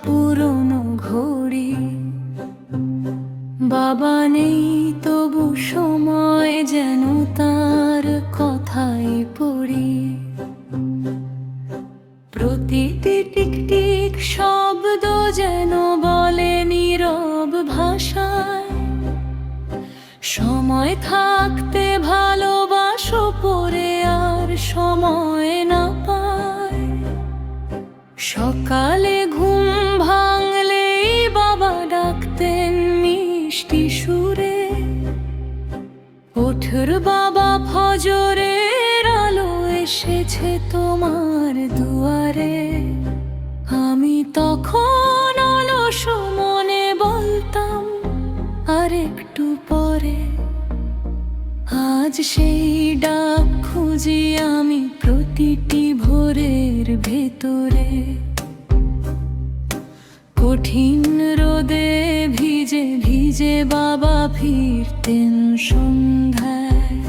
পুরনো ঘড়ি। বাবা নেই তবু সময় যেন তার কথাই পড়ি। প্রতিটি টিকটিক শব্দ যেন বলে নীরব ভাষায়, সময় থাকতে ভালোবাসো পরে আর সময় না পায়। সকালে ঘুম ভাঙলেই বাবা ডাকতেন মিষ্টি সুরে, ওঠর বাবা ফজরের আলো এসেছে তোমার দুয়ারে। আমি তখন অলস মনে বলতাম আর একটু পরে। আজ সেই ডাক খুঁজি আমি প্রতিটি ভোরের ভেতরে। কঠিন রোদে ভিজে ভিজে বাবা ফিরতেন সন্ধ্যায়।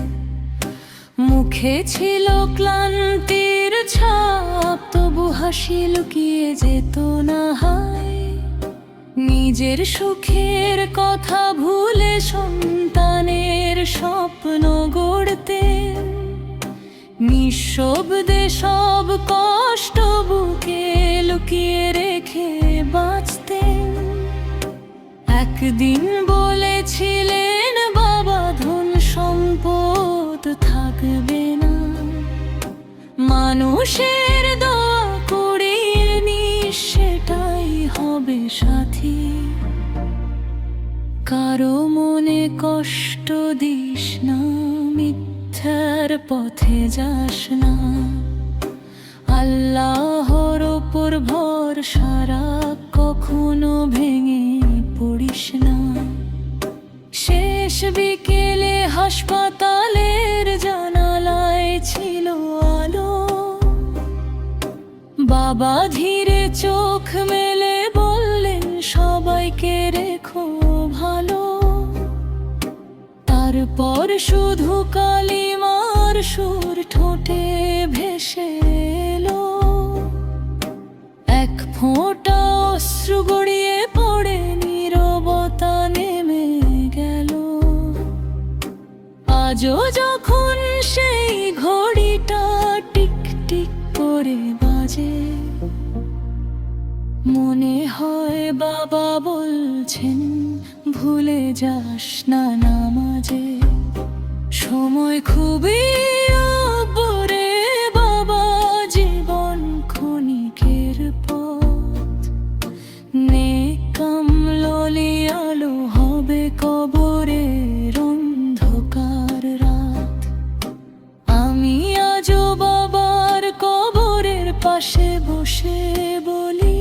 মুখে ছিল ক্লান্তির ছাপ, তবু হাসি লুকিয়ে যেত না হায়। নিজের সুখের কথা ভুলে সন্তানের স্বপ্ন গড়তেন। নিঃশব্দে সব কষ্ট বুকে লুকিয়ে রেখে বাঁচতেন। একদিন বলেছিলেন বাবা ধন সম্পদ থাকবে না, মানুষের দোয়া করিয়ে নিস সেটাই হবে সাথী। কারো মনে কষ্ট দিস না, মিথ্যার পথে যাস না। আল্লাহর ওপর ভরসা রাখ, কখনো ভেঙে পড়িস না। শেষ বিকেলে হাসপাতালের জানালায় ছিল আলো। বাবা ধীরে চোখ মেলে বললেন সবাইকে রেখো ভালো। তারপর শুধু কালিমার সুর ঠোঁটে ভেসে এলো। এক ফোঁটা অশ্রু গড়িয়ে পড়ে নীরবতা নেমে গেল। আজও যখন সেই ঘড়িটা টিক টিক করে বাজে, মনে হয় বাবা বলছেন ভুলে যাস না নামাজে। সময় খুবই অপরে বাবা, জীবন ক্ষণিকের পথ। নেক কামলি আলো হবে কবরের অন্ধকার রাত। আমি আজও বাবার কবরের পাশে বসে বলি,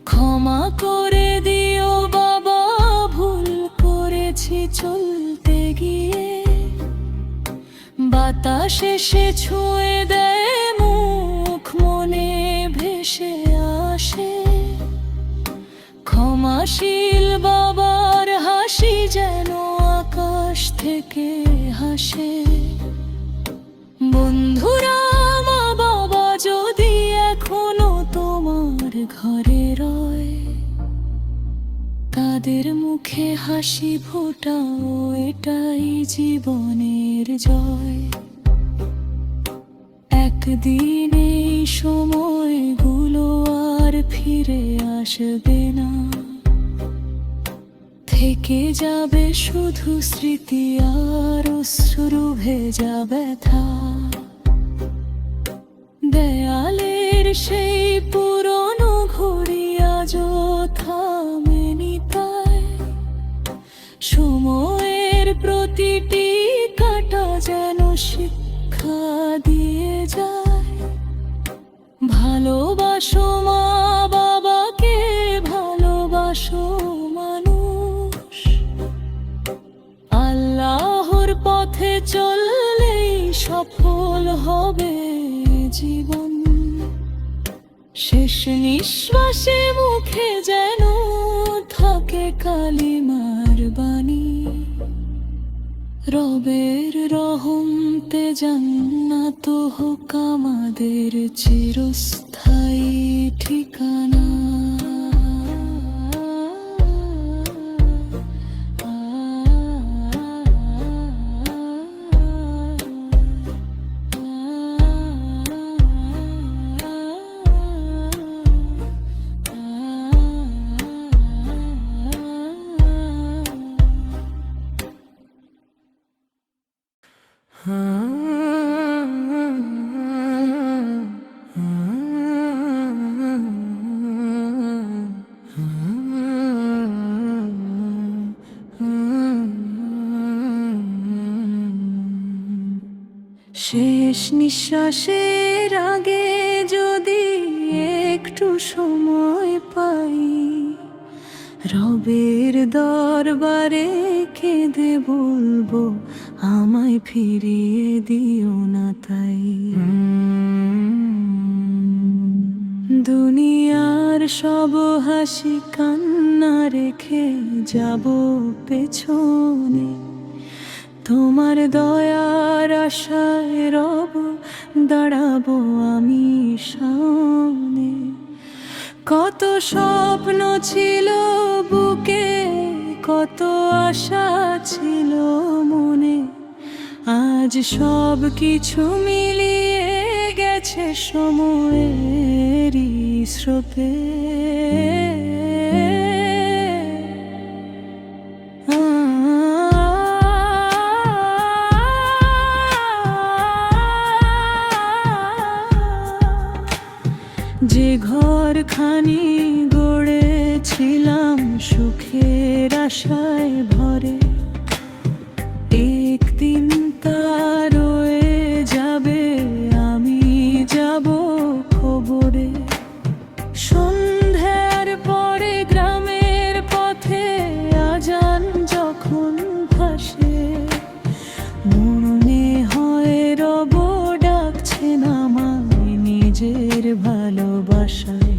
ক্ষমা করে দিও বাবা ভুল করেছি চলতে গিয়ে। বাতাস এসে ছুঁয়ে দেয় মুখ, মনে ভেসে আসে ক্ষমাশীল বাবার হাসি যেন আকাশ থেকে হাসে। বন্ধুরা, মা বাবা যদি এখনো তোমার ঘরে রয়, তাদের মুখে হাসি ফোটাও, এটাই জীবনের জয়। একদিন এই সময়গুলো আর ফিরে আসবে না, থেকে যাবে শুধু স্মৃতি আর অশ্রু ভেজা ব্যথা। দেয়ালের সেই পুরনো ঘড়ি আজও থামেনি তাই। সময়ের প্রতিটি কাঁটা যেন শিক্ষা দিয়ে যায়। ভালোবাসো মা বাবাকে, ভালোবাসো মানুষ। আল্লাহর পথে চললেই সফল হবে জীবন। শেষ নিঃশ্বাসে মুখে যেন থাকে কালিমার বাণী। রবের রহমতে জান্নাত হোক আমাদের চিরস্থায়ী। ঠিকানা। শেষ নিঃশ্বাসের আগে যদি একটু সময় পাই, রবের দরবারে কেঁদে বলবো আমায় ফিরিয়ে দিও না তাই। দুনিয়ার সব হাসি কান্না রেখে যাব পেছনে, তোমার দয়ার আশায় রব দাঁড়াবো আমি সামনে। কত স্বপ্ন ছিল বুকে, কত আশা ছিল মনে, আজ সব কিছু মিলিয়ে গেছে সময়েরই স্রোতে। যে ঘরখানি গড়েছিলাম সুখের আশায় ভরে, একদিন তা রয়ে যাবে, আমি যাব খবরে। সন্ধ্যার পরে গ্রামের পথে আজান যখন ভাসে, মনে হয় রব ডাকছেন আমায় নিজের ভালোবাসায়।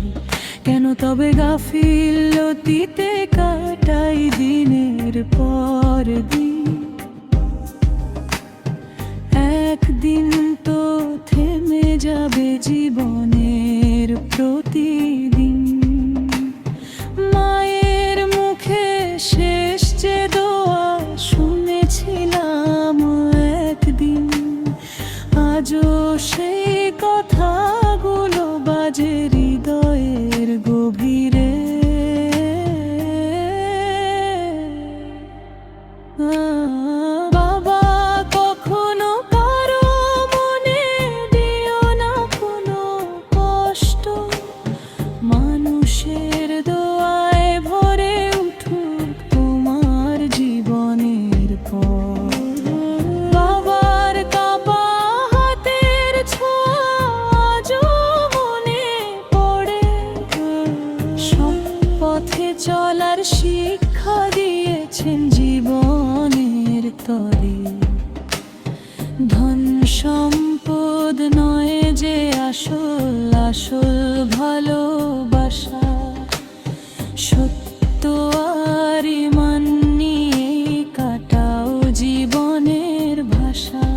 কেন তবে গাফিলতিতে কাটাই দিনের পর দিন, একদিন তো থেমে যাবে জীবনের প্রতিদিন। মায়ের মুখে শেষ যে দোয়া শুনেছিলাম একদিন, আজও সেই কথাগুলো বাজে হৃদয়ের গভীরে। বাবা কখনো কারো মনে দিও না কোনো কষ্ট, মানুষের দোয়ায় ভরে উঠুক তোমার জীবনের পথ। বাবার কাঁপা হাতের ছোঁয়া আজও মনে পড়ে, সব পথে চলার শিক্ষা দিয়েছেন জীবনের তরে। ধন সম্পদ নয় যে আসল, আসল ভালোবাসা, সত্য আর ইমান নিয়ে কাটাও জীবনের ভাষা।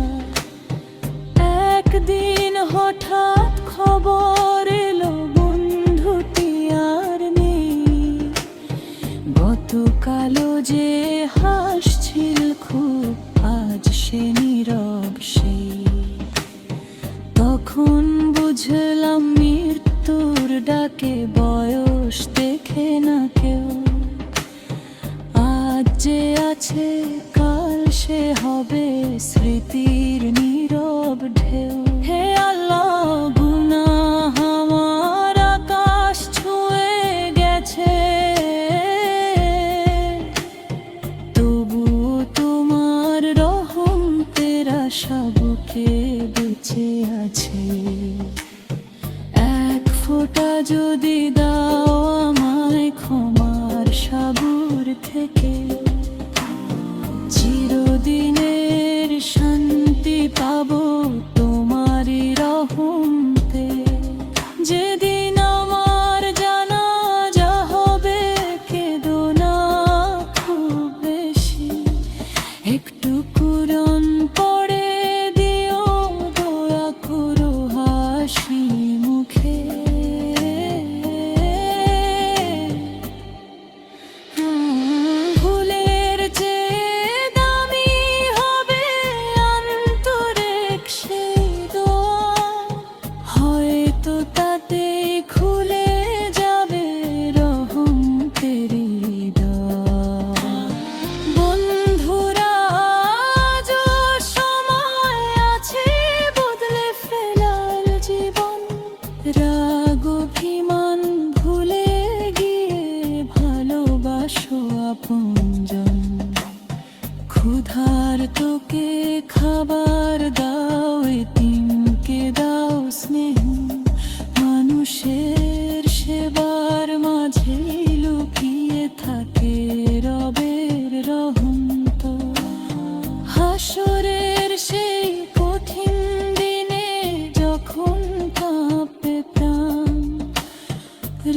একদিন হঠাৎ খবর এলো বন্ধুটি আর নেই, গতকালও যে হাসছিল খুব আজ সে নীরব সেই। তখন বুঝলাম মৃত্যুর ডাকে বয়স দেখে না কেউ, আজ যে আছে কাল সে হবে স্মৃতির নীরব ঢেউ। হে আল্লাহ গুনাহ আমার আকাশ ছুঁয়ে গেছে, তবু তোমার রহমতের আশা বুকে বেঁচে আছে। এক ফোঁটা যদি দাও আমায় ক্ষমার সাগর থেকে, চিরদিনের শান্তি পাবো তোমারই রহমতে। যেদিন আমার জানাজা হবে কেঁদো না খুব বেশি, একটু কুরআন পড়ে দিও দয়া করো হাসি মুখে।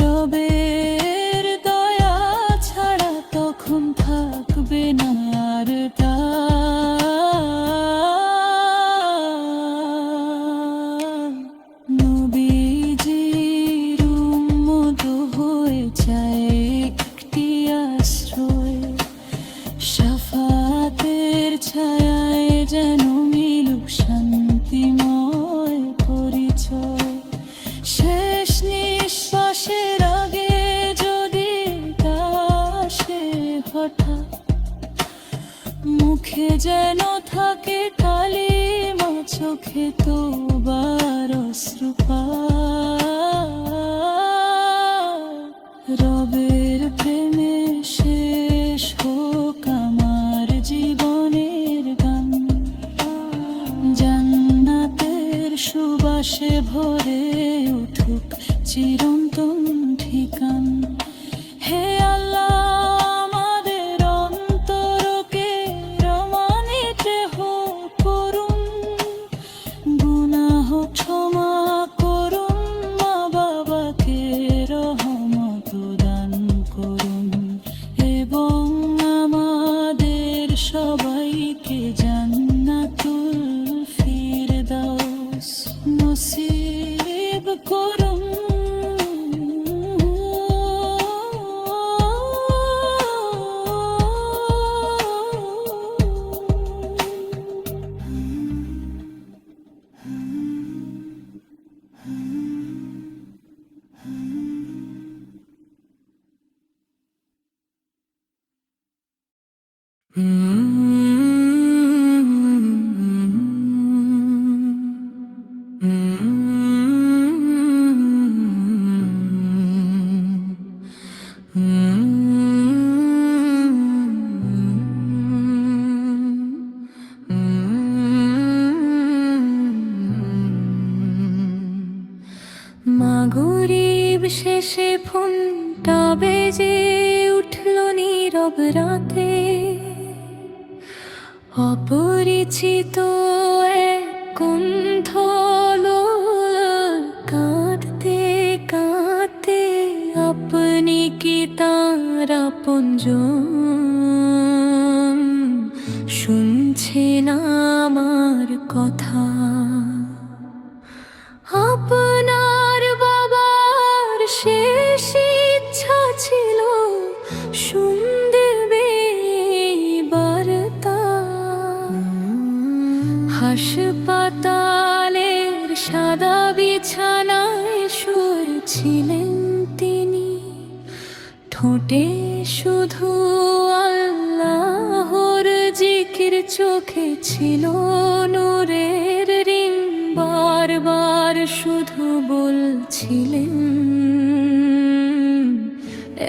রবের দয়া ছাড়া তখন থাকবে না আর তা। নবীজির উম্মত হয়ে চায় একটি আশ্রয়, শাফাতের ছায়ায় যেন মিলুক শান্তিময় পরিচয়। শেষ নিঃশ্বাসের আগে যদি আসে হঠাৎ, মুখে যেন থাকে কালিমা, চোখে তোবার অশ্রুপাত। রবের প্রেমে শেষ হোক আমার জীবনের গান, জান্নাতের সুবাসে ভরে উঠুক চিরন্তন ঠিকান। হে আল্লাহ, আমাদের অন্তরকে রমানিত হোক করুন, গুনাহ ক্ষমা করুন, মা বাবাকে রহমত দান করুন, এবং আমাদের সবাইকে জান্নাতুল ফিরদাউস নসিব করুন। মাগরিব শেষে ফোনটা বেজে উঠল নীরব রাতে, অপরিচিত এক কণ্ঠ কাঁদতে কাঁদতে, আপনি কি তার আপনজন, শুনছেন আমার কথা? আপনার বাবার শেষ ইচ্ছা ছিল শুনবে বার্তা। হাসপাতালের সাদা বিছানায় শুয়েছিলেন তিনি, ঠোঁটে শুধু আল্লাহর জিকির, চোখে ছিল নূরের রিং। বারবার শুধু বলছিলেন,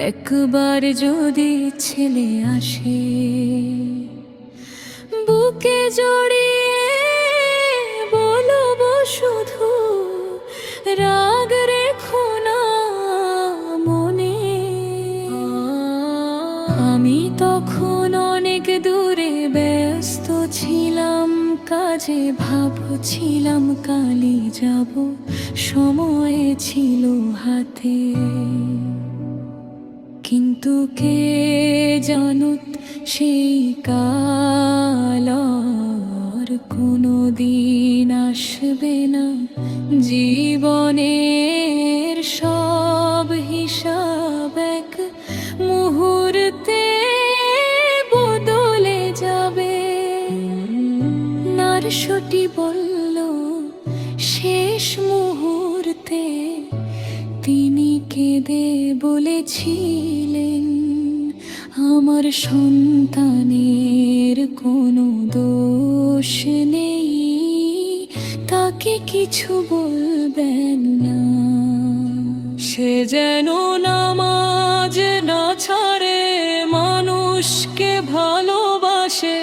একবার যদি ছেলে আসে, বুকে জড়িয়ে বলবো শুধু, রাগ রেখো না মনে। আমি তখন অনেক দূরে ব্যস্ত ছিলাম কাজে, ভাবছিলাম কালই যাব, সময় ছিল হাতে। কিন্তু কে জানুত সেই কাল আর কোনোদিন আসবে না। জীবনের সব হিসাব এক মুহূর্তে বদলে যাবে। নার্সটি বলল শেষ মুহূর্তে তিনি কেঁদে বলেছিলেন, আমার সন্তানের কোনো দোষ নেই, তাকে কিছু বলবেন না। সে যেন নামাজ না ছাড়ে, মানুষকে ভালোবাসে,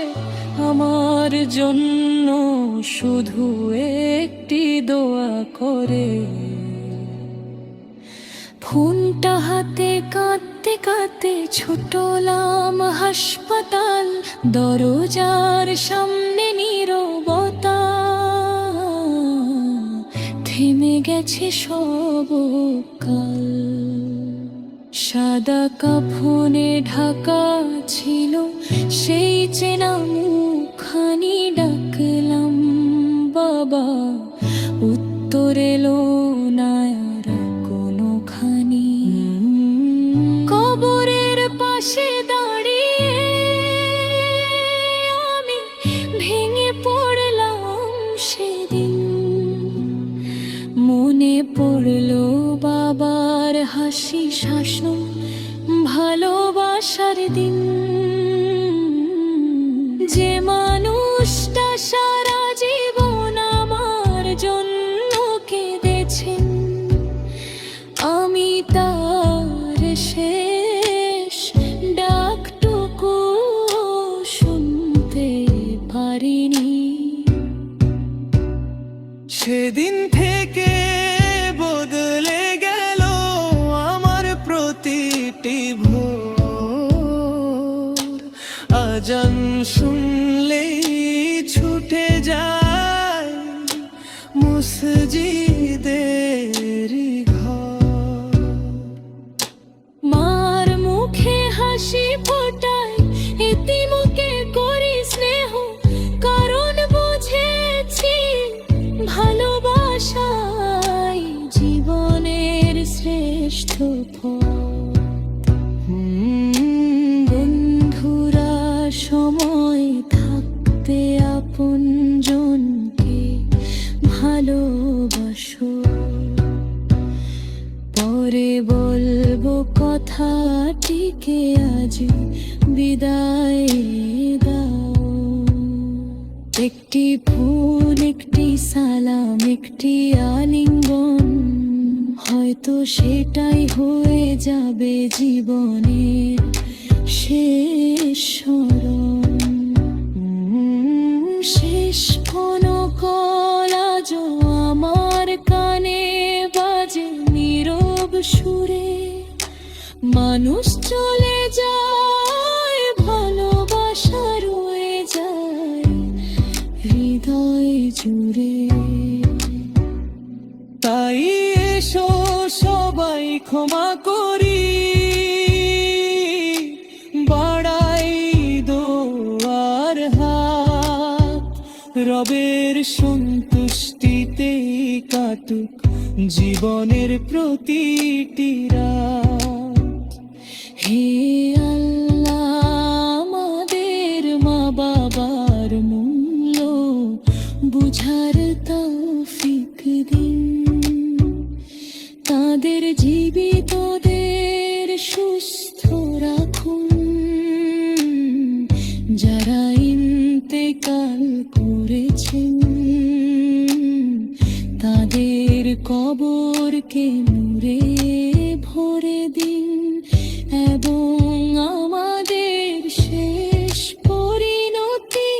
আমার জন্য শুধু একটি দোয়া করে। ফোনটা হাতে কাঁদতে কাঁদতে ছুটলাম হাসপাতাল, দরজার সামনে নীরবতা, থেমে গেছে সব কাল। সাদা কাফনে ঢাকা ছিল সেই চেনা মুখখানি, ডাকলাম বাবা, উত্তর এলো না আর কোনোখানি। কবরের পাশে দাঁড়িয়ে আমি ভেঙে পড়লাম সেদিন। মনে পড়লো বাবার হাসি, শাসন, ভালোবাসার দিন। যে মানুষটা সারা জীবন আমার জন্য কেঁদেছেন, আমি তার শেষ ডাকটুকু শুনতে পারিনি। সেদিন থেকে বদলে গেল আমার প্রতিটি ভোর। আজান শুনলেই ছুটে যায় মসজিদের ঘর। মার মুখে হাসি ফোটায়, এতিমকে করি স্নেহ, কারণ বুঝেছি ভালোবাসাই জীবনের শ্রেষ্ঠ পথ। বন্ধুরা, সময় থাকতে আপনজনকে ভালোবাসো, পরে বলবো কথাটিকে আজ বিদায় দাও। একটি ফুল, একটি সালাম, একটি আলিঙ্গন, হয়তো সেটাই হয়ে যাবে জীবনের শেষ স্মরণ। শেষ ফোনকল আজও আমার কানে বাজে নীরব সুরে। মানুষ চলে যায়, ভালোবাসা রয়ে যায় হৃদয় জুড়ে। তাই এসো সবাই ক্ষমা করি, বাড়াই দোয়ার হাত। রবের সন্তুষ্টিতে কাটুক জীবনের প্রতিটি রাত। হে আল্লাহ, আমাদের মা বাবার মূল্য বুঝার তৌফিক দিন। তাদের জীবিতদের সুস্থ রাখুন, যারা ইন্তেকাল করেছেন তাদের কবরকে নূরে ভরে দিন, এবং আমাদের শেষ পরিণতি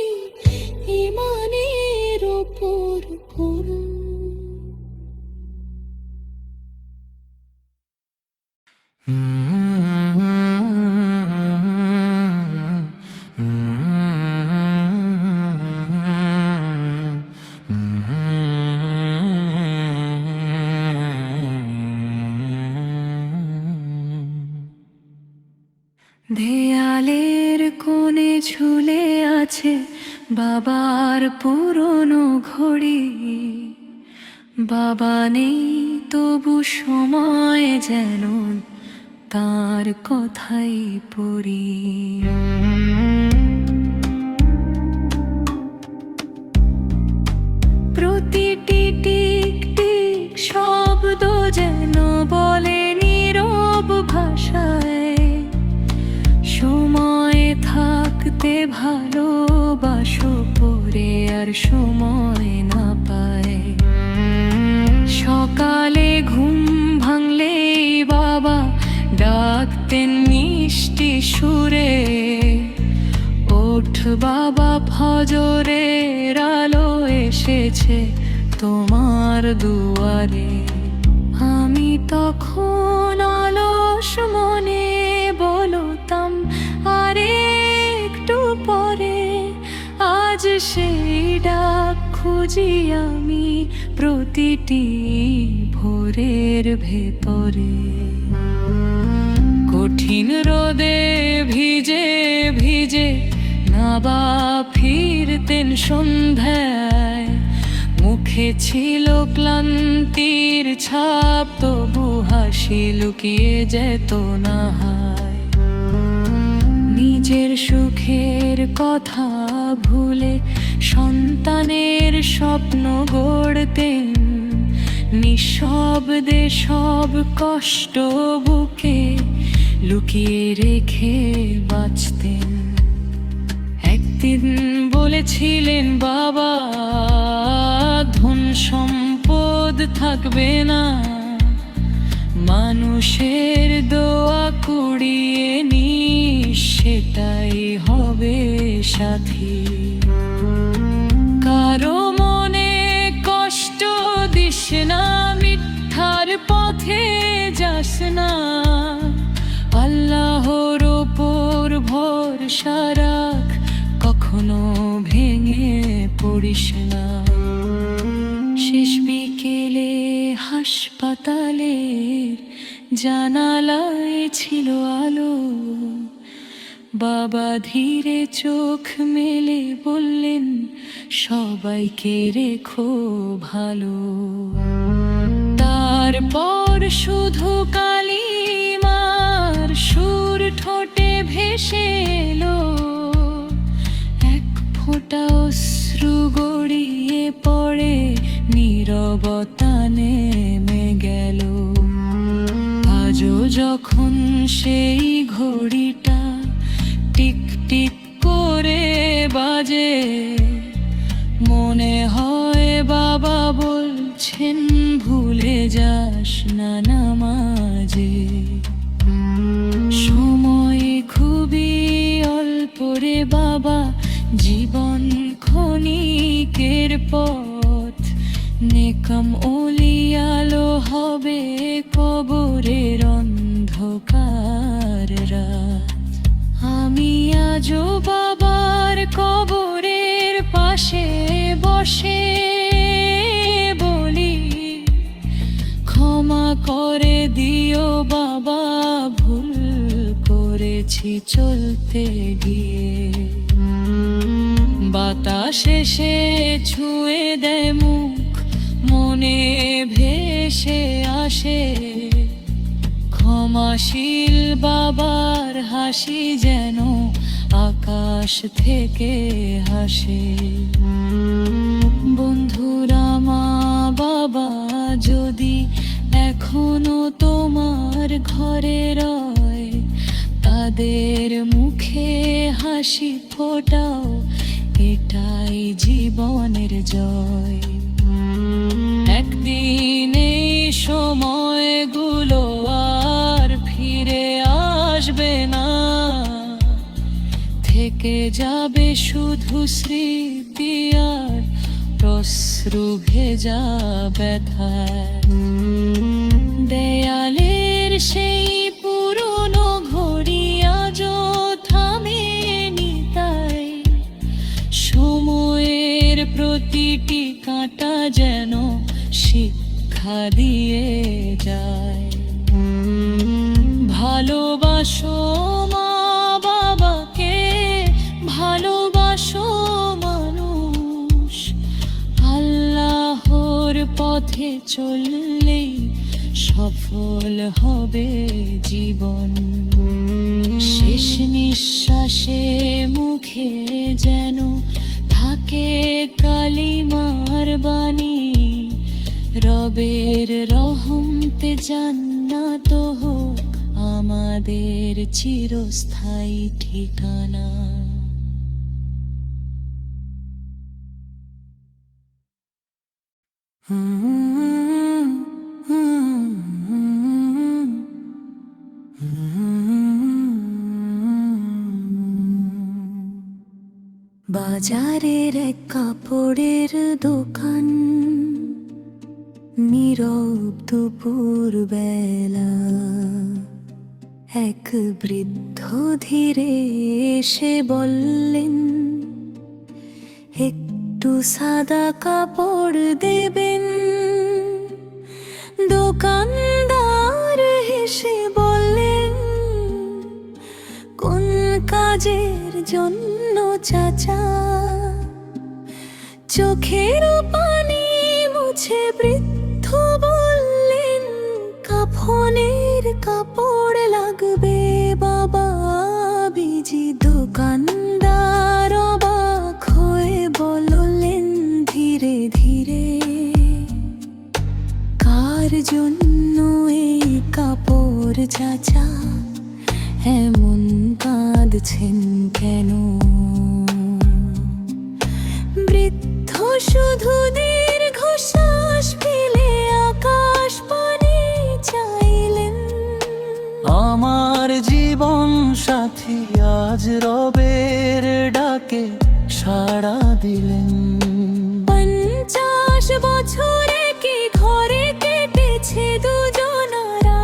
ঈমানের উপর করুন। দেয়ালের কোণে ঝুলে আছে বাবার পুরনো ঘড়ি। বাবা নেই তবু সময় যেন তার কথাই পড়ি। প্রতিটি টিক টিক শব্দ যেন বলে নীরব ভাষায়, সময় থাকতে ভালোবাসো, পরে আর সময় না পায়। সকালে ঘুম ভাঙলেই বাবা ডাকতেন মিষ্টি সুরে, ওঠ বাবা ফজরের আলো এসেছে তোমার দুয়ারে। আমি তখন অলস মনে বলতাম, আরে একটু পরে। আজ সেই ডাক খুঁজি আমি প্রতিটি ভোরের ভেতরে। কঠিন রোদে ভিজে ভিজে নাবা ফিরতেন সন্ধ্যায়, মুখে ছিল ক্লান্তির ছাপ, তবু হাসি লুকিয়ে যেত না হায়। নিজের সুখের কথা ভুলে সন্তানের স্বপ্ন গড়তেন, নিঃশব্দে সব কষ্ট বুকে লুকিয়ে রেখে বাঁচতেন। একদিন বলেছিলেন বাবা, ধন সম্পদ থাকবে না, মানুষের দোয়া কুড়িয়ে নিস, সেটাই হবে সাথী। কারো মনে কষ্ট দিস না, মিথ্যার পথে যাস না, আল্লাহর ওপর ভরসা রাখ, কখনো ভেঙে পড়িস না। শেষ বিকেলে হাসপাতালের জানালায় ছিল আলো, বাবা ধীরে চোখ মেলে বললেন, সবাইকে রেখো ভালো। তারপর শুধু কালিমার সুর ঠোঁটে ভেসে এলো, এক ফোঁটা অশ্রু গড়িয়ে পড়ে নীরবতা নেমে গেল। আজও যখন সেই ঘড়িটা টিক টিক করে বাজে, মনে হয় বাবা বলছেন, ভুলে যাস না নামাজে। সময় খুবই অল্প রে বাবা, জীবন ক্ষণিকের পথ, নেকাম ওলিয়ালো হবে কবরের অন্ধকার রাত। আমি আজও বাবার কবরের পাশে বসে বলি, ক্ষমা করে দিও বাবা, ভুল করেছি চলতে গিয়ে। বাতাস এসে ছুঁয়ে দেয় মুখ, মনে ভেসে আসে ক্ষমাশীল বাবার হাসি, যেন আকাশ থেকে হাসে। বন্ধুরা, মা বাবা যদি এখনো তোমার ঘরে রয়, তাদের মুখে হাসি ফোটাও, এটাই জীবনের জয়। একদিন এই সময়গুলো আর ফিরে আসবে না, থেকে যাবে শুধু স্মৃতি আর অশ্রু ভেজা ব্যথা। দেয়ালের সেই পুরনো ঘড়ি আজও থামেনি, তাই সময়ের প্রতিটি কাঁটা যেন শিক্ষা দিয়ে যায়। ভালোবাসো মা বাবাকে, ভালোবাসো মানুষ, আল্লাহর পথে চললেই সফল হবে জীবন। শেষ নিঃশ্বাসে মুখে যেন থাকে কালিমার বাণী, রবের রহমতে জান্নাত হোক আমাদের চিরস্থায়ী ঠিকানা। বাজারের এক কাপড়ের দোকান, নীরব দুপুর বেলা, এক বৃদ্ধ ধীরে এসে বললেন, একটু সাদা কাপড় দেবেন। দোকানদার হেসে বললেন, জন্য চাচা চোখের পানি মুছে বৃদ্ধ বললেন, কাফনের কাপড় লাগবে বাবা। বিজি দোকানদার অবাক হয়ে বললেন ধীরে ধীরে, কার জন্য এই কাপড় চাচা, এমন কাঁদছেন কেন? বৃদ্ধ শুধু দীর্ঘশ্বাস ফেলে আকাশ পানে চাইলেন। আমার জীবন সাথী আজ রবের ডাকে সাড়া দিলেন। 50 বছরে কি ঘরে কেটেছে দুজনারা,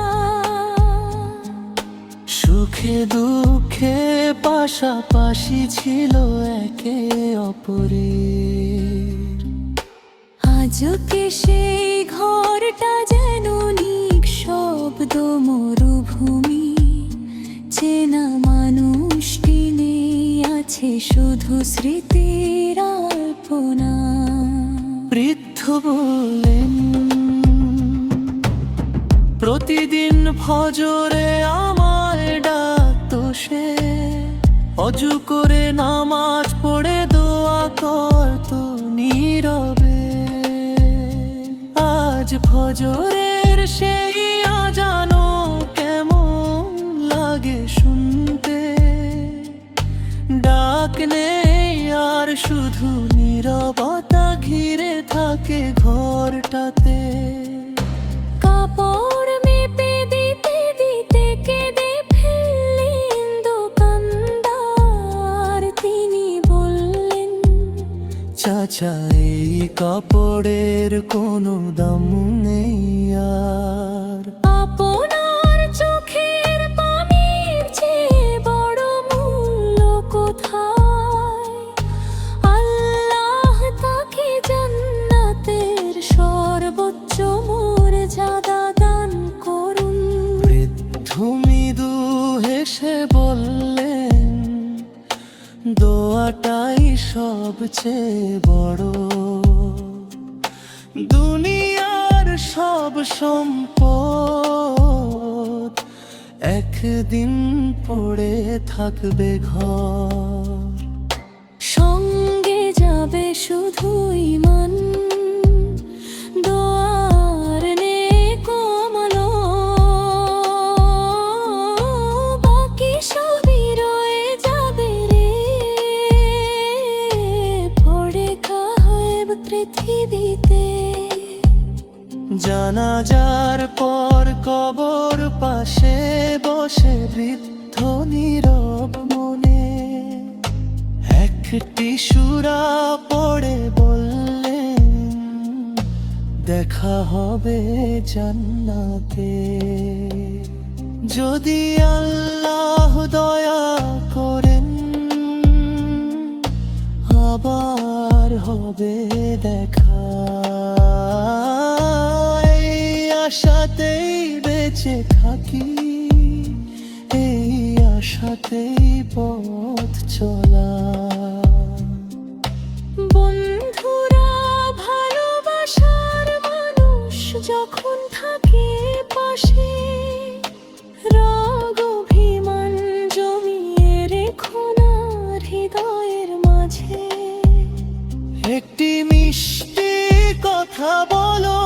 সুখে দুঃখে পাশাপাশি ছিল একে অপরের। আজও কি সেই ঘরটা যেন নিঃশব্দ মরুভূমি, চেনা মানুষটি নেই, আছে শুধু স্মৃতির আলপনা। বৃদ্ধ বললেন, প্রতিদিন ফজরে আমায় ডাকতো সে, অজু করে নামাজ পড়ে দোয়া করতো নীরবে। আজ ফজরের সেই আজানো কেমন লাগে শুনতে, ডাক নেই আর শুধু নীরবতা ঘিরে থাকে ঘরটাতে। কাপড় মেপে দিতে দিতে কেঁদে ফেললেন দোকানদার। তিনি বললেন, চাচা এই কাপড়ের কোনো দাম নেই আর। আপনার চোখের পানির চেয়ে বড় মূল্য কোথায়? আল্লাহ তাকে জান্নাতের সর্বোচ্চ মর্যাদা দান করুন। বৃদ্ধ মৃদু হেসে বললেন, দোয়াটাই সবচেয়ে বড়। দুনিয়ার সব সম্পদ একদিন পড়ে থাকবে ঘর, সঙ্গে যাবে শুধু ঈমান, দোয়ার নেক আমল। বাকি সবই রয়ে যাবে রে পড়ে গায়েব পৃথিবীতে। জানাজার পর কবর পাশে বসে বৃদ্ধ নীরব মনে একটি সূরা পড়ে বললেন, দেখা হবে জান্নাতে। যদি আল্লাহ দয়া করেন আবার হবে দেখা। এই আশাতেই বেঁচে থাকি, এই আশাতেই পথ চলা। বন্ধুরা, ভালোবাসার মানুষ যখন থাকে পাশে, রাগ অভিমান জমিয়ে রেখো না হৃদয়ের মাঝে। একটি মিষ্টি কথা বলো,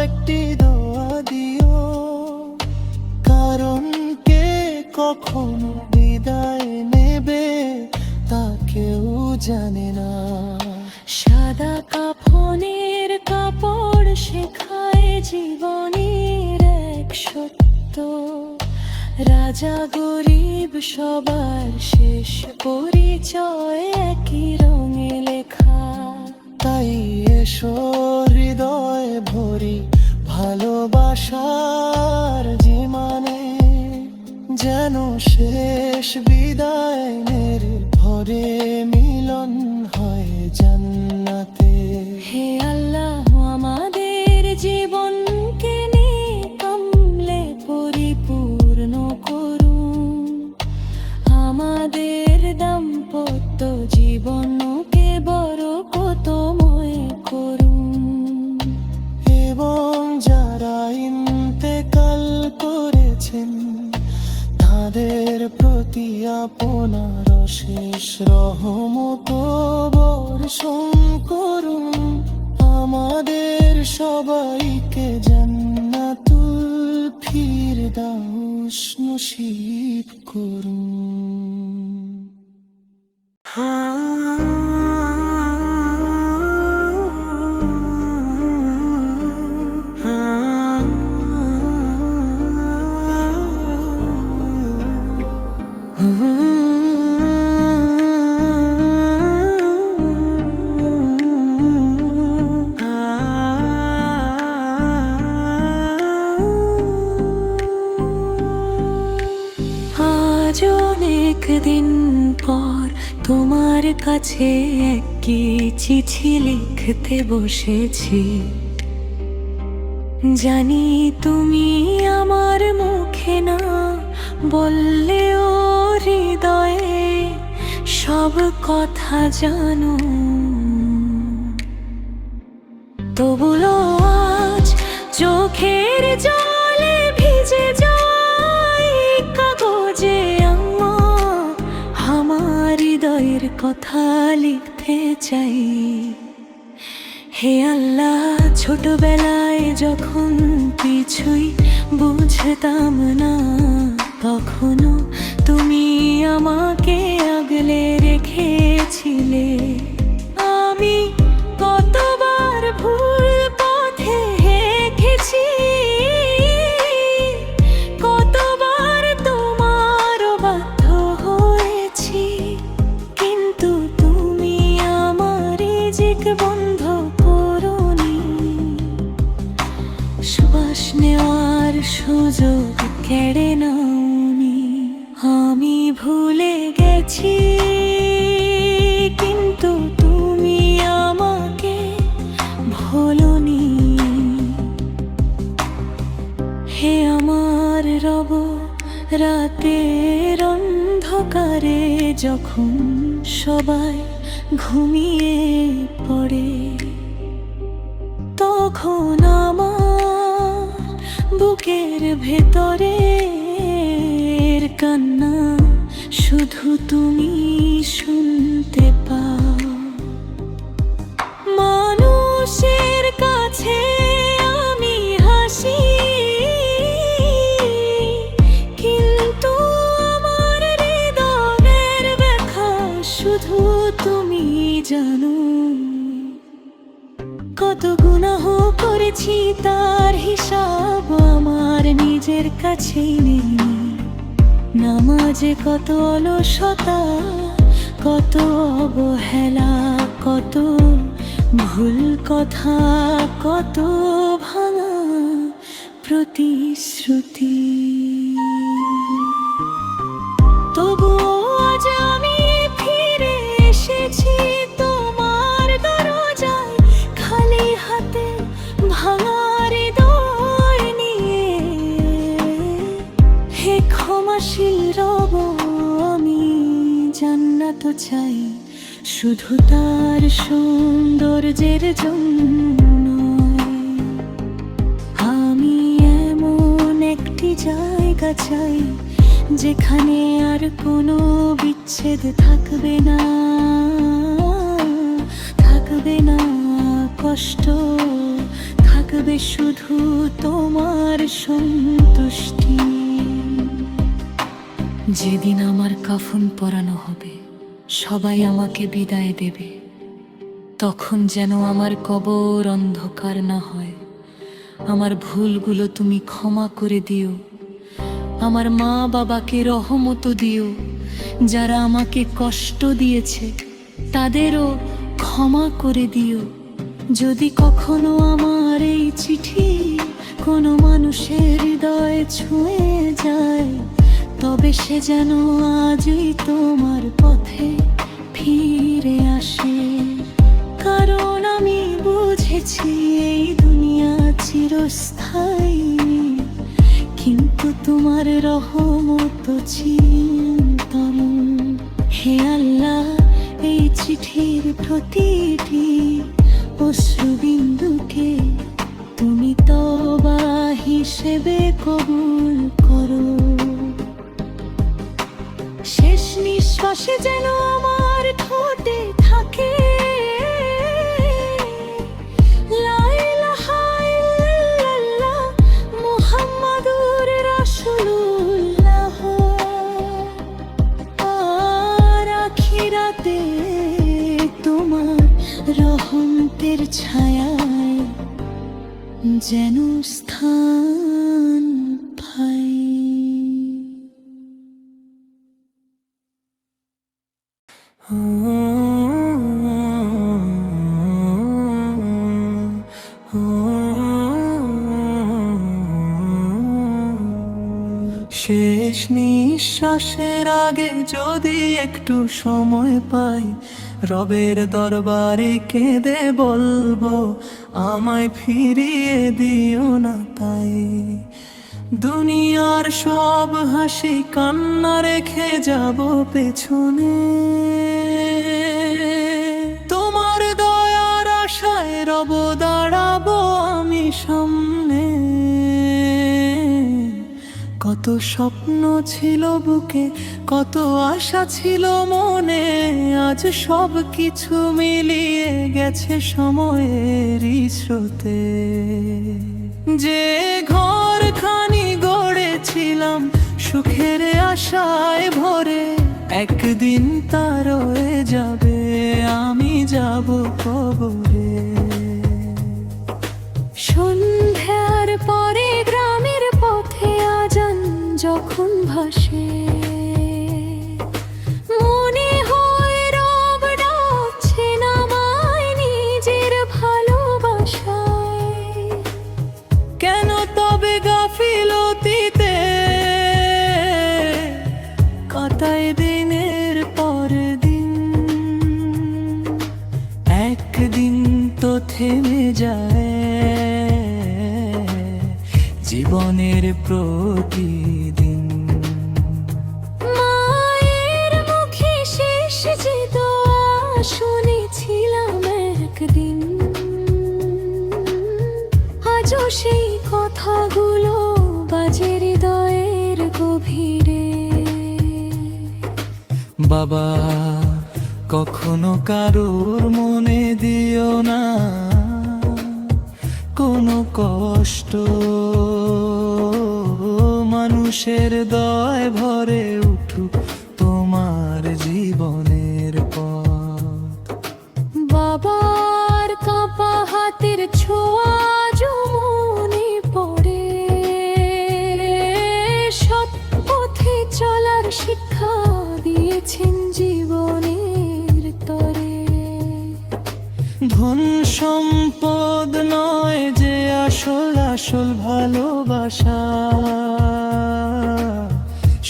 একটি দোয়া দিও, কারণ কে কখনো বিদায় নেবে তা কেউ জানে না। সাদা কাফনের কাপড় শেখায় জীবনের এক সত্য, রাজা গরিব সবার শেষ পরিচয় একই রঙে লেখা। তাই এসো হৃদয় ভরি ভালোবাসার জীবনে, যেন শেষ বিদায় মেরে ভরে মিলন হয় জান্নাতে। হে আল্লাহ, আমাদের জীবনকে নেক আমলে পরিপূর্ণ করুন। আপনার অশেষ রহমত বর্ষণ করুন, আমাদের সবাইকে জান্নাতুল ফিরদাউস নসিব করুন। আজ অনেক দিন পর তোমার কাছে একটি চিঠি লিখতে বসেছি। জানি তুমি আমার মুখে না বললেও হৃদয়ে সব কথা জানো। তবুও আজ চোখের জলে ভিজে যায় কাগজে আমার হৃদয়ের কথা লিখতে চাই। হে আল্লাহ, ছোটবেলায় যখন কিছুই বুঝতাম না, তখনও তুমি আমাকে আগলে রেখেছিলে। আমি কতবার ভুল পথে হেঁটেছি, কতবার তোমার বাধ্য হয়েছি, কিন্তু তুমি আমার রিজিক বন্ধ করোনি। শ্বাস নেওয়ার সুযোগ কেড়ে নাওনি। আমি ভুলে গেছি, কিন্তু তুমি আমাকে ভোলোনি। হে আমার রব, রাতের অন্ধকারে যখন সবাই ঘুমিয়ে পড়ে, তখন আমার বুকের ভেতরে কান্না শুধু তুমি শুনতে পাও। মানুষের কাছে আমি হাসি, কিন্তু আমার হৃদয়ের ব্যথা শুধু তুমি জানো। কত গুনাহ করেছি তার হিসাব আমার নিজের কাছেই নেই। নামাজে কত অলসতা, কত অবহেলা, কত ভুল কথা, কত ভাঙা প্রতিশ্রুতি। তবুও আজ আমি ফিরে এসেছি তোমার দরজায়, খালি হাতে ভাঙা হৃদয় নিয়ে। হে ক্ষমাশীল রব, আমি জান্নাত চাই শুধু তার সৌন্দর্যের জন্য। আমি এমন একটি জায়গা চাই যেখানে আর কোনো বিচ্ছেদ থাকবে না, থাকবে না কষ্ট, থাকবে শুধু তোমার সন্তুষ্টি। যেদিন আমার কাফন পরানো হবে, সবাই আমাকে বিদায় দেবে, তখন যেন আমার কবর অন্ধকার না হয়। আমার ভুলগুলো তুমি ক্ষমা করে দিও। আমার মা বাবাকে রহমত দিও। যারা আমাকে কষ্ট দিয়েছে তাদেরও ক্ষমা করে দিও। যদি কখনো আমার এই চিঠি কোনো মানুষের হৃদয় ছুঁয়ে যায়, তবে সে যেন আজই তোমার পথে ফিরে আসে। কারণ আমি বুঝেছি এই দুনিয়া চিরস্থায়ী, কিন্তু তোমার রহমত চিরন্তন। হে আল্লাহ, এই চিঠির প্রতিটি অশ্রুবিন্দুকে তুমি তওবা হিসেবে কবুল করো। শেষ নিঃশ্বাসে যেন আমার ঠোঁটে থাকে লা ইলাহা ইল্লাল্লাহ মুহাম্মাদুর রাসূলুল্লাহ। আর আখিরাতে তোমার রহমতের ছায়ায় যেন স্থান পাই। শেষ নিঃশ্বাসের আগে যদি একটু সময় পাই, রবের দরবারে কেঁদে বলবো আমায় ফিরিয়ে দিও না তাই। দুনিয়ার সব হাসি কান্না রেখে যাব পেছনে, তোমার দয়ার আশায় রব দাঁড়াবো আমি সামনে। কত স্বপ্ন ছিল বুকে, কত আশা ছিল মনে, আজ সব কিছু মিলিয়ে গেছে সময়েরই স্রোতে। যে ঘরখানি গড়েছিলাম সুখের আশায় ভরে, একদিন তা রয়ে যাবে, আমি যাব কবরে। সন্ধ্যার পরে গ্রামের পথে আজান যখন ভাসে, মনে হয় রব ডাকছেন আমায় নিজের ভালোবাসায়। কেন তবে গাফিলতিতে কাটায় দিনের পর দিন, একদিন তো থেমে যায় জীবনের প্রতিদিন। মায়ের মুখে শেষ যে দোয়া শুনেছিলাম একদিন, আজও সেই কথাগুলো বাজে হৃদয়ের গভীরে। বাবা, কখনো কারোর মনে দিও না কোনো কষ্ট, মানুষের দয় ভরে উঠুক তোমার জীবনের পথ। বাবার কাঁপা হাতের ছোঁয়া মনে পড়ে, সৎ পথে চলার শিক্ষা দিয়েছেন জীবনের তরে। ধন সম্পদ নয় যে আসল আসল ভালোবাসা,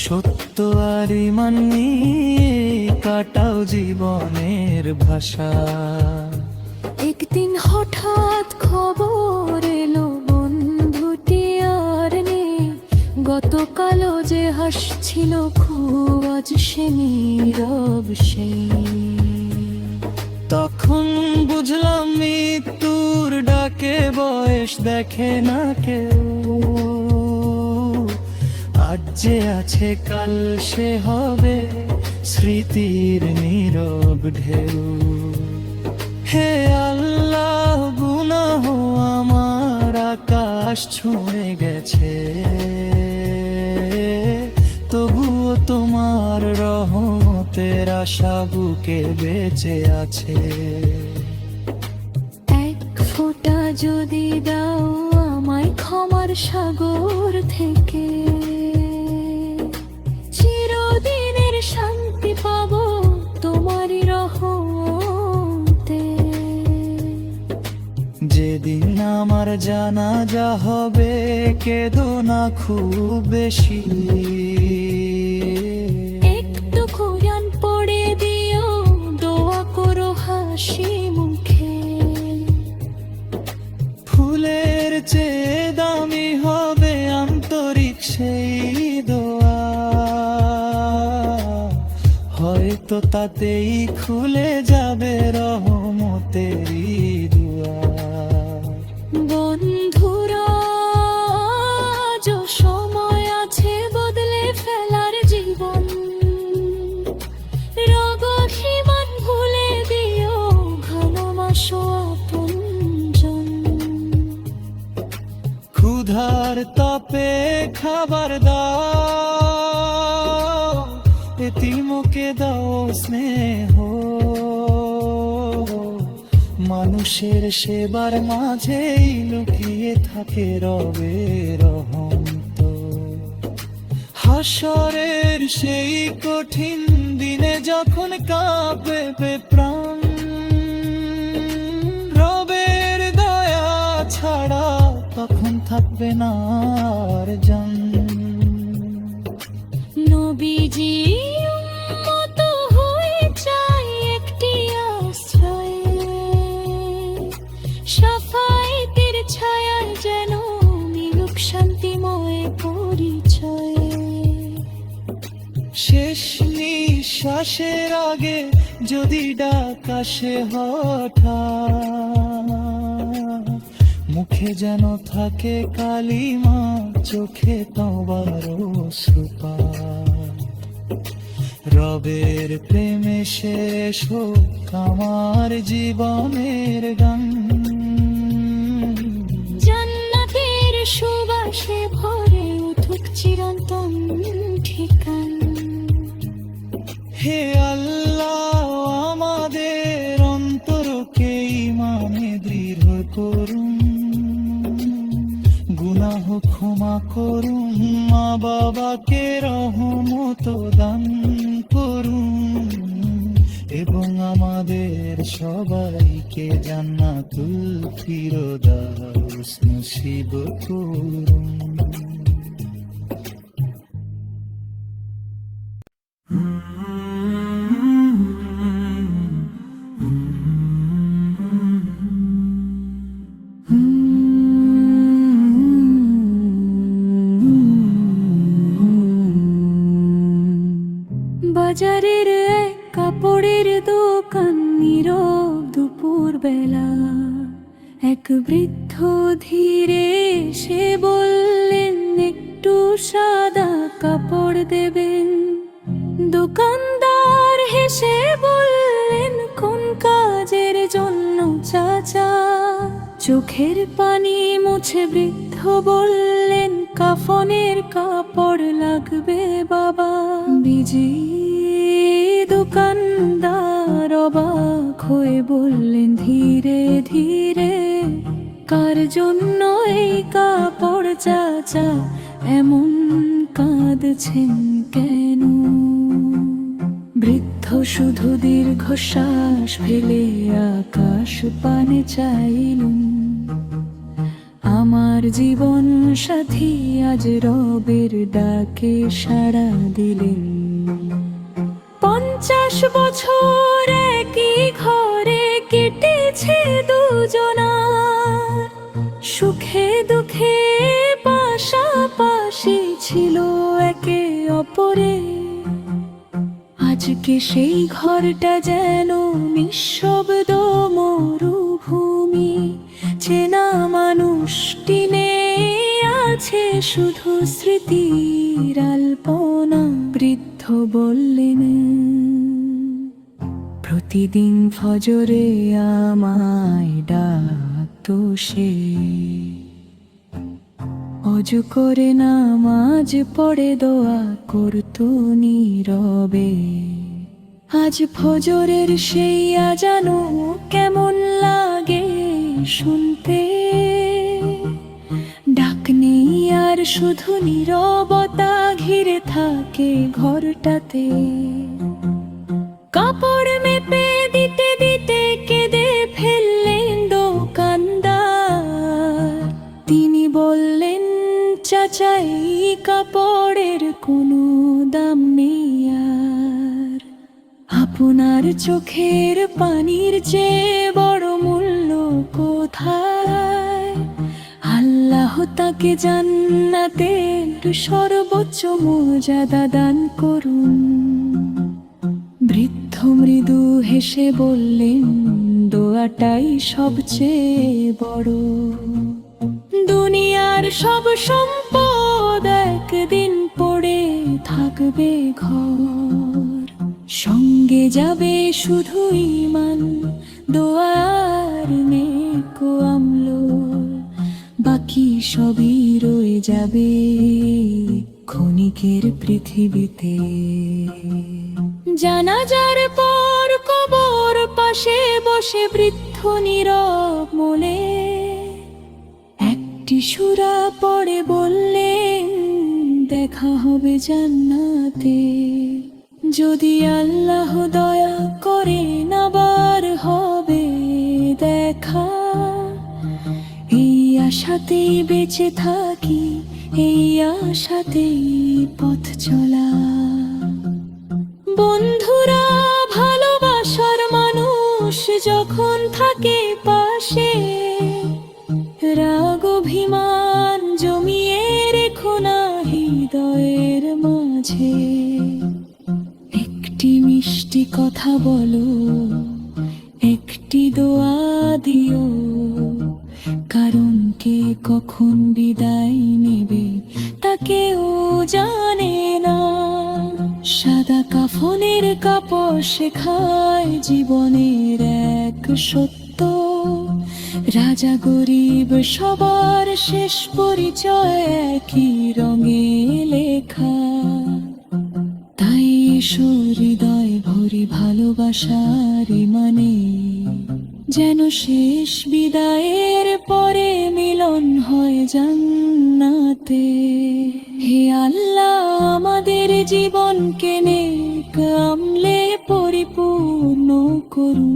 সত্য আর ঈমান নিয়ে কাটাও জীবনের ভাষা। একদিন হঠাৎ খবর এলো বন্ধুটি আর নেই, গতকালও যে হাসছিল খুব আজ সে নীরব সেই। তখন বুঝলাম মৃত্যুর ডাকে বয়স দেখে না কেউ, আজ যে আছে কাল সে হবে স্মৃতির নীরব ঢেউ। হে আল্লাহ, গুনাহ আমার আকাশ ছুঁয়ে গেছে, তবুও তোমার রহমতের আশা বুকে বেঁচে আছে। এক ফোঁটা যদি দাও আমায় ক্ষমার সাগর থেকে, চিরদিনের শান্তি পাবো তোমারই রহমতে। যেদিন আমার জানাজা হবে কেঁদো না খুব বেশি, একটু কোরআন পড়ে দিও, দোয়া করো হাসি মুখে। ফুলের চেয়ে দামি হবে আন্তরিক সেই দোয়া, হয়তো তাতেই খুলে যাবে রহমতেরই দুয়ার। বন্ধুরা, আজও সময় আছে বদলে ফেলার জীবন, খাবার দাও, এতিমকে দাও স্নেহ। মানুষের সেবার মাঝেই লুকিয়ে থাকে রবের রহমত। হাসরের সেই কঠিন দিনে যখন কাঁপবে প্রাণ, রবের দয়া ছাড়া তখন থাকবে না আর জান। নবীজি উম্মত হয়ে চাই একটি আশ্রয়, শাফায়েতের ছায়ায় যেন মিলুক শান্তিময় পরিচয়। শেষ নিঃশ্বাসের আগে যদি ডাক আসে হঠাৎ, মুখে যেন থাকে কালিমা, চোখে তওবার সুপাত। রবের প্রেমে শেষ হোক আমার জীবনের গান, জান্নাতের সুবাসে ভরে উঠুক চিরন্তন ঠিকান। হে আল্লাহ, আমাদের অন্তরকে ঈমানে দৃঢ় করুন, গুনাহ ক্ষমা করুন, মা বাবাকে রহমত দান করুন, এবং আমাদের সবাইকে জান্নাতুল ফিরদাউস নসিব করুন। বাজারের এক কাপড়ের দোকান, নীরব দুপুর বেলা। এক বৃদ্ধ ধীরে সে বললেন, একটু সাদা কাপড় দেবেন। দোকানদার হেসে বললেন, কোন কাজের জন্য চাচা? চোখের পানি মুছে বৃদ্ধ বললেন, কাফনের কাপড় লাগবে বাবা। বিজি দোকানদার অবাক হয়ে বললেন, ধীরে ধীরে কার জন্য এই কাপড় চাচা? এমন কাঁদছেন কেন? বৃদ্ধ শুধু দীর্ঘশ্বাস ফেলে আকাশ পানে চাইলুম, আমার জীবন সাথী আজ রবের ডাকে সাড়া দিলেন। 50 বছর একই ঘরে কেটেছে দুজনার, সুখে দুঃখে পাশাপাশি ছিল একে অপরে। আজকে সেই ঘরটা যেন নিঃশব্দ মরুভূমি, চেনা মানুষটি নেই, আছে শুধু স্মৃতির আলপনা। বৃদ্ধ বললেন, প্রতিদিন ফজরে আমায় ডাকতো সে, অজু করে নামাজ পড়ে দোয়া করতো নীরবে। আজ ফজরের সেই আজানো কেমন লাগে শুনতে, ডাক নেই আর শুধু নীরবতা ঘিরে থাকে ঘরটাতে। কাপড় মেপে দিতে দিতে কেঁদে ফেললেন দোকানদার। তিনি বললেন, চাচা এই কাপড়ের কোনো দাম নেই আর, আপনার চোখের পানির চেয়ে বড় মূল্য কোথায়? আল্লাহ তাকে জান্নাতের সর্বোচ্চ মর্যাদা দান করুন। বৃদ্ধ মৃদু হেসে বললেন, দোয়াটাই সবচেয়ে বড়। দুনিয়ার সব সম্পদ একদিন পড়ে থাকবে ঘর, সঙ্গে যাবে শুধু ঈমান, দোয়ার নেক আমল। বাকি বাকি সবই রয়ে যাবে ক্ষণিকের পৃথিবীতে। জানাজার পর কবর পাশে বসে বৃদ্ধ নীরব মনে একটি সূরা পড়ে বললেন, দেখা হবে জান্নাতে। যদি আল্লাহ দয়া করেন আবার হবে দেখা। এই আশাতেই বেঁচে থাকি, এই আশাতেই পথ চলা। বন্ধুরা, ভালোবাসার মানুষ যখন থাকে পাশে, রাগ অভিমান জমিয়ে রেখো না হৃদয়ের মাঝে। একটি মিষ্টি কথা বলো, একটি দোয়া দিও, কারণ কে কখন বিদায় নেবে তা কেউ জানে না। সাদা কাফনের কাপড় শেখায় জীবনের এক সত্য, রাজা গরিব সবার শেষ পরিচয় একই রঙে লেখা। তাই এসো হৃদয় ভরি ভালোবাসার মানে, যেন শেষ বিদায়ের পরে মিলন হয় জান্নাতে। হে আল্লাহ, আমাদের জীবনকে নেক আমলে পরিপূর্ণ করুন।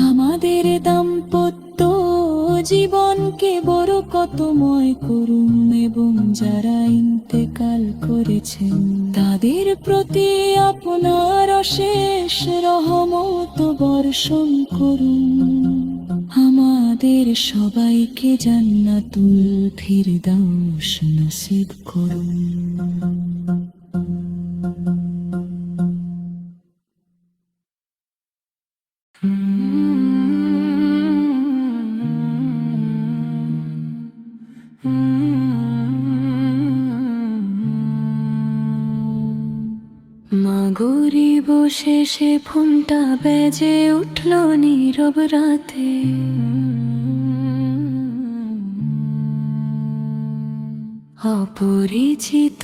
আমাদের দাম্পত্য জীবনকে বরকতময় করুন, এবং যারা ইন্তেকাল করেছেন তাদের প্রতি আপনার অশেষ রহমত বর্ষণ করুন। আমাদের সবাইকে জান্নাতুল ফিরদাউস নসিব করুন। মাগরিব শেষে ফোনটা বেজে উঠল নীরব রাতে। অপরিচিত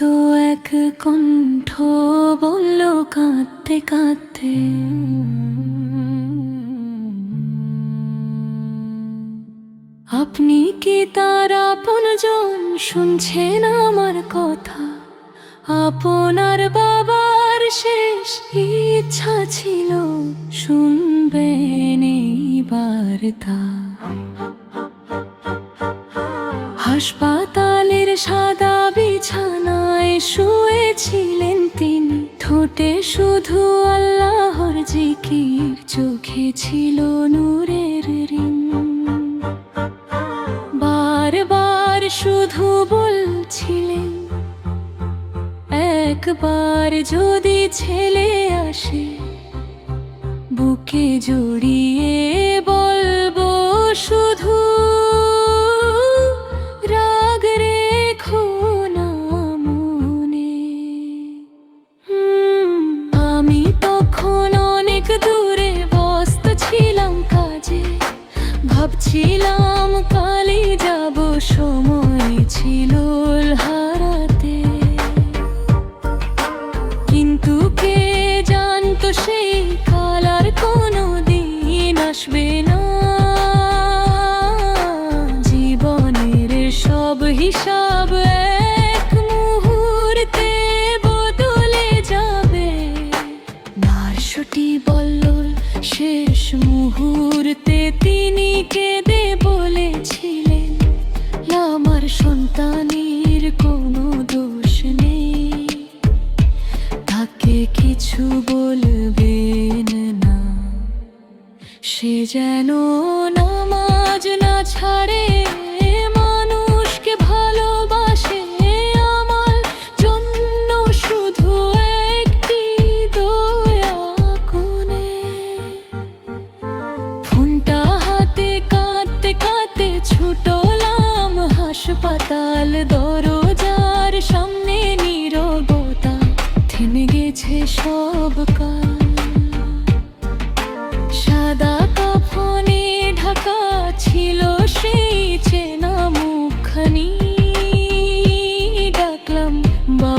এক কণ্ঠ বলল কাঁদতে কাঁদতে, আপনি কি তার আপনজন? শুনছেন আমার কথা? আপনার বাবার শেষ ইচ্ছা ছিল শুনবেন এই বার্তা। হাসপাতালের সাদা বিছানায় শুয়েছিলেন তিনি, ঠোঁটে শুধু আল্লাহর জিকির, চোখে ছিল নূরের রিং। বারবার শুধু বলছিলেন, একবার যদি ছেলে আসে বুকে জড়িয়ে বলবো শুধু, রাগ রেখো না মনে। আমি তখন অনেক দূরে ব্যস্ত ছিলাম কাজে, ভাবছিলাম কালই যাব, সময় ছিল হারাতে। কিন্তু কে জানতো সেই কাল আর কোনো দিন আসবে না। জীবনের সব হিসাব এক মুহূর্তে বদলে যাবে। নার্সটি বলল শেষ মুহূর্তে তিনি কেঁদে বলেছিলেন, আমার সন্তানের কোনো দোষ নেই, তাকে কিছু বলবেন না। সে যেন নামাজ না ছাড়ে, মানুষকে ভালোবাসে, আমার জন্য শুধু একটি দয়া কোণে।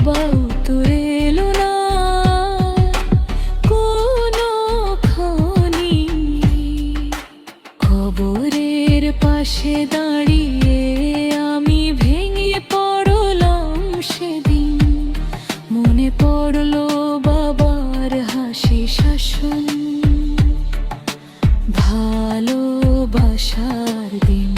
বাবাও তোরে এলো না কোনো খনি। খবরের পাশে দাঁড়িয়ে আমি ভেঙে পড়লাম সেদিন। মনে পড়লো বাবার হাসি শাসন, ভালোবাসার দিন।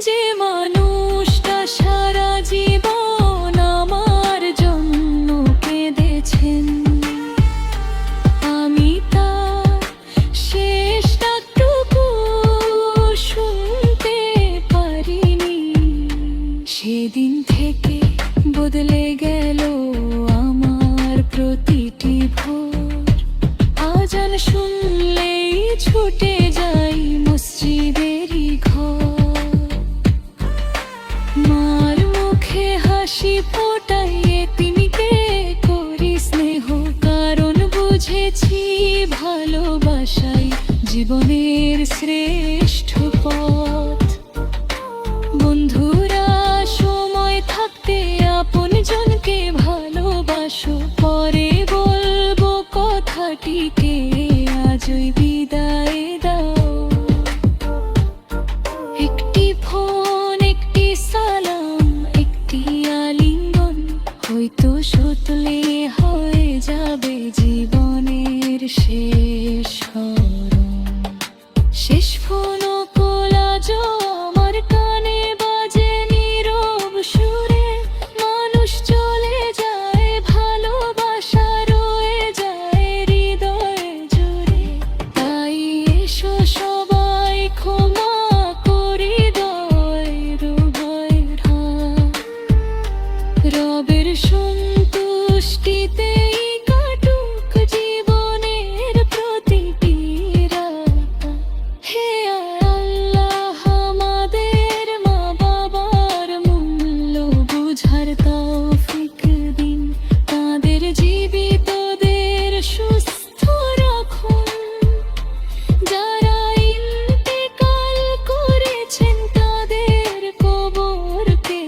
যে মানুষটা সারা জীবন আমার জন্য কেঁদেছেন, আমি তার শেষ ডাকটুকু শুনতে পারিনি। সেদিন থেকে বদলে গেল আমার প্রতিটি ভোর। আজান শুনলেই ছুটে যাই মসজিদেরই ঘর। মার মুখে হাসি ফোটাই এতিমকে করি স্নেহ, কারণ বুঝেছি ভালোবাসাই জীবনের শ্রেষ্ঠ পথ। বন্ধুরা, সময় থাকতে আপনজনকে ভালোবাসো, পরে বলবো কথাটিকে আজই বিদায় দাও। একটি ফোন, একটি সালাম, একটি আলিঙ্গন, হয়তো সতলে হয়ে যাবে জীবনের শেষ স্মরণ। শেষ ফোনও কোলাজ আমার কানে বাজে নীরব সুরে। মানুষ চলে যায়, ভালোবাসা রয়ে যায় হৃদয়ে জুড়ে। তাই এসো সবাই ক্ষমা করি হৃদয়ের উভয়ের হাত। রবের সন্তুষ্টিতেই কাটুক জীবনের প্রতিটি রাত। হে আল্লাহ, আমাদের মা বাবার মূল্য বুঝার তৌফিক দিন। তাদের জীবিতদের সুস্থ রাখুন, যারা ইন্তেকাল করেছেন তাদের কবরকে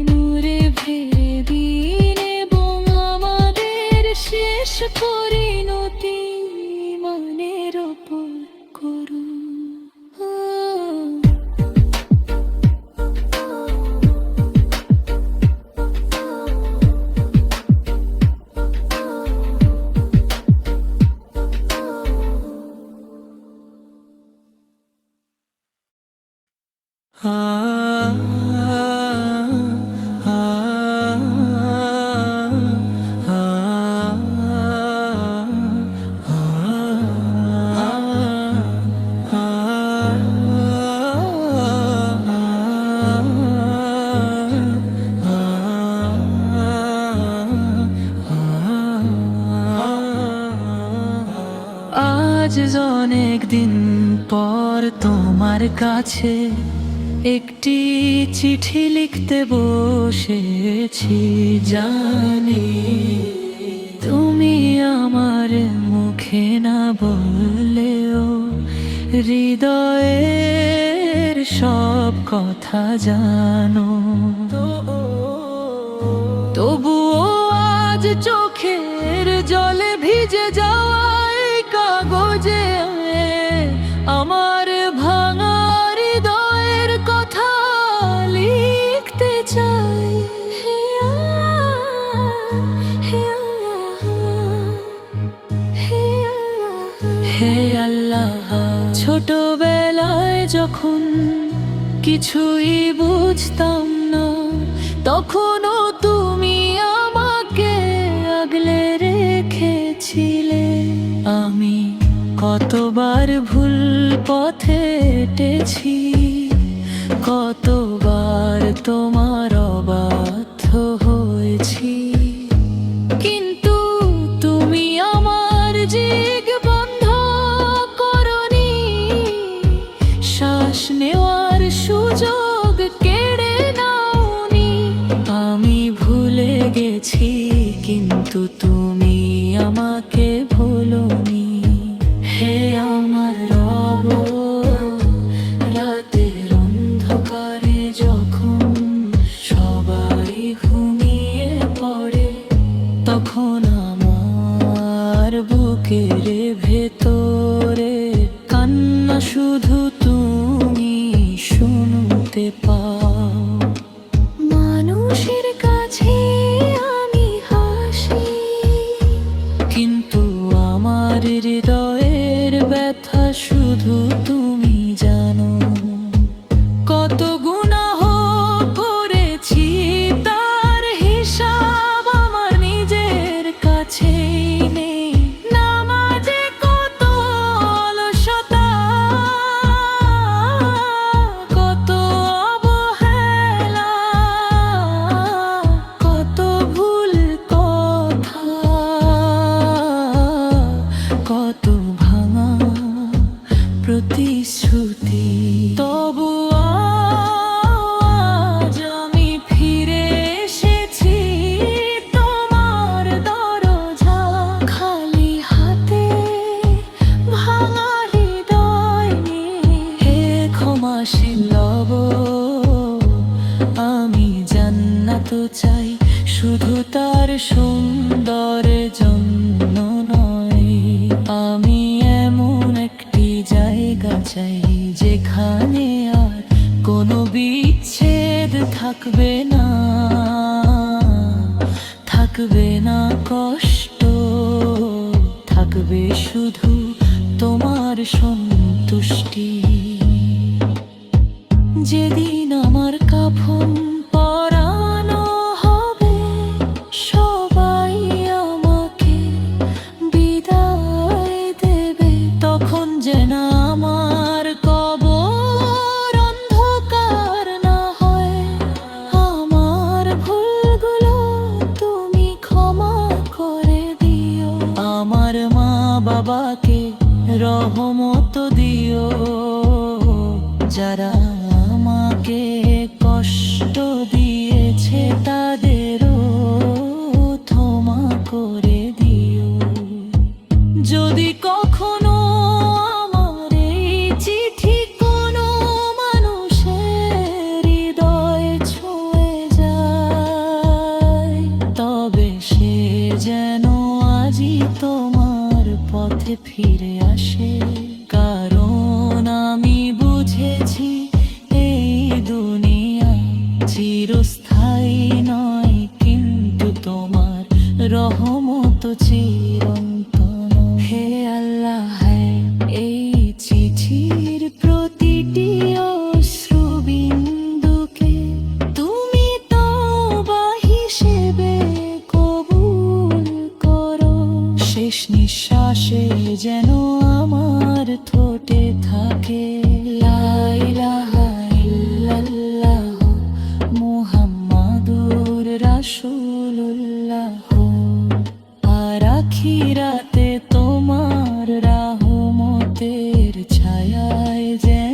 নূরে ভরে দিন, এবং আমাদের শেষ পরিণতি ইমানের ওপর করুন। আজ অনেক দিন পর তোমার কাছে একটি চিঠি লিখতে বসেছি। জানি তুমি আমার মুখে না বললেও হৃদয়ের সব কথা জানো। তবুও আজ চোখের জলে ভিজে যাওয়ায় কাগজে আমার ভাঙা হৃদয়ের কথা লিখতে চাই। হে হে আল্লাহ, ছোটবেলায় যখন কিছুই বুঝতাম না, তখনও তুমি আমাকে আগলে রেখেছিলে। আমি কতবার ভুল পথে হেঁটেছি, কতবার তোমার অবাধ্য হয়েছি, কিন্তু তুমি আমার জিগ বন্ধ করনি। শ্বাস নেওয়ার সুযোগ কেড়ে নাওনি। আমি ভুলে গেছি, কিন্তু তুমি আমাকে ভুলোনি। হে আমার রব, রাতের অন্ধকারে যখন সবাই ঘুমিয়ে মাঝে আমি হাসি, কিন্তু আমার হৃদয়ের ব্যথা শুধু তুমি জানো। কত গুনাহ করেছি তার হিসাব আমার নিজের কাছেই নেই। নামাজে কত অলসতা, কত অবহেলা, কত ভুল কথা, কত ভাঙা প্রতিশ্রুতি। তবু আজ আমি ফিরে এসেছি তোমার দরজা, খালি হাতে ভাঙা হৃদয় নিয়ে। হে ক্ষমাশীল লব, আমি জান্নাত চাই, শুধু তার সুন্দর জন্য নয়। আমি এমন একটি জায়গা চাই যেখানে আর কোনো বিচ্ছেদ থাকবে না, থাকবে না কষ্ট, থাকবে শুধু তোমার সন্তুষ্টি। যেদিন আমার কাফন পরানো হবে, সবাই আমাকে বিদায় দেবে, তখন যেন আমার কবর অন্ধকার না হয়। আমার ভুলগুলো তুমি ক্ষমা করে দিও, আমার মা বাবাকে রহমত দিও, যারা আমাকে কষ্ট দিয়েছে তাদেরও ক্ষমা করে দিও। যদি কখনো আমার এই চিঠি কোনো মানুষের হৃদয় ছুঁয়ে যায়, তবে সে যেন আজই তোমার পথে ফিরে আসে। কারণ আমি বুঝেছি এই দুনিয়া চিরস্থায়ী নয়, কিন্তু তোমার রহমত চিরন্তন। হে আল্লাহ, এই চিঠির প্রতিটি অশ্রুবিন্দুকে তুমি তওবা হিসেবে কবুল করো। শেষ নিঃশ্বাসে যেন আমার ঠোঁটে থাকে লা ইলাহা ইল্লাল্লাহ মুহাম্মাদুর রাসূলুল্লাহ। আর আখিরাতে তোমার রহমতের ছায়ায় যেন